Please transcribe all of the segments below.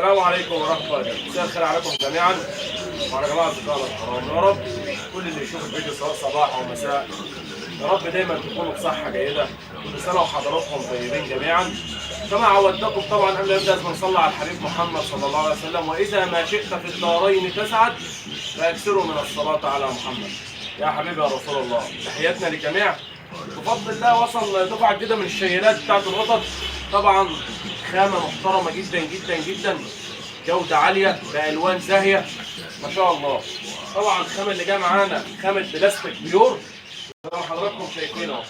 السلام عليكم ورحمة الله وبركاته. مساء الخير عليكم جميعا وعلى جماعة أصدقائنا الكرام. يا رب كل اللي يشوف الفيديو سواء صباح أو مساء يا رب دايما تكونوا بصحة جيدة. كل سنة وحضراتكم طيبين جميعا. كما عودتكم طبعا قبل ما نبدأ لازم نصلي على الحبيب محمد صلى الله عليه وسلم. وإذا ما شئت في الدارين تسعد فأكثروا من الصلاة على محمد. يا حبيبي يا رسول الله، تحياتنا للجميع. بفضل الله وصل دفعة جديدة من الشيلات بتاعت القطط، طبعا خامة محترمة جدا جدا جدا، جودة عالية بألوان زاهية ما شاء الله. طبعا الخامة اللي جاية معانا خامة بلاستيك بيور زي ما حضراتكم شايفين اهو.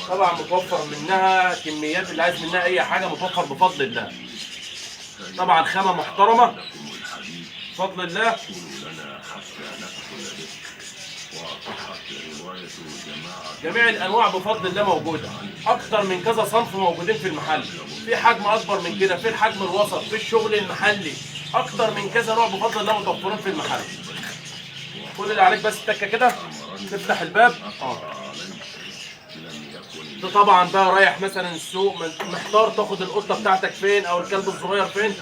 طبعا متوفر منها كميات، اللي عايز منها أي حاجة متوفر بفضل الله. طبعا خامة محترمة بفضل الله. جميع الانواع بفضل الله موجوده، اكتر من كذا صنف موجودين في المحل، في حجم اكبر من كده، في الحجم الوسط، في الشغل المحلي، اكتر من كذا نوع بفضل الله متوفرين في المحل. كل اللي عليك بس تكه كده تفتح الباب. ده طبعا بقى رايح مثلا السوق محتار تاخد القطه بتاعتك فين او الكلب الصغير فين،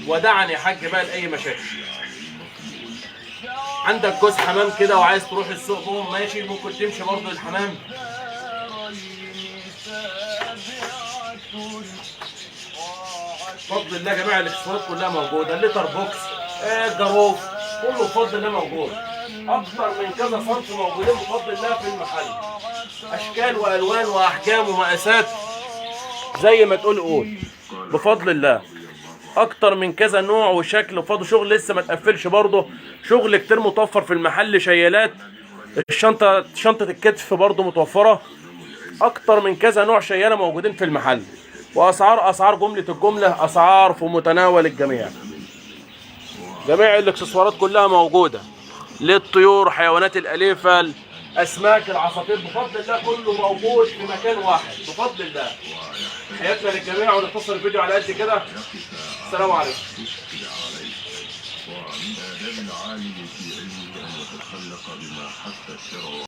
ودعني يا حاج بقى لاي مشاكل. عندك جوز حمام كده وعايز تروح السوق بهم ماشي، ممكن تمشي برضه الحمام. بفضل الله جميع الاكسسوارات كلها موجوده، الليتر بوكس، الجاروف، كله بفضل الله موجود. اكثر من كذا صنف موجودين بفضل الله في المحل، اشكال والوان واحجام ومقاسات زي ما تقول قول بفضل الله. اكتر من كذا نوع وشكل وفضل. شغل لسه ما تقفلش برضه، شغل كتير متوفر في المحل. شيالات، شنطه الكتف برضه متوفره. اكتر من كذا نوع شياله موجودين في المحل، واسعار جمله الجمله، اسعار في متناول الجميع. جميع الاكسسوارات كلها موجوده للطيور، حيوانات الاليفه، اسماك، العصافير، بفضل الله كله موجود في مكان واحد بفضل الله. حياتنا للجميع، ونختصر الفيديو على قد كده. السلام عليكم. ومن آداب العالم في علمه أن يتخلق بما حث الشرع.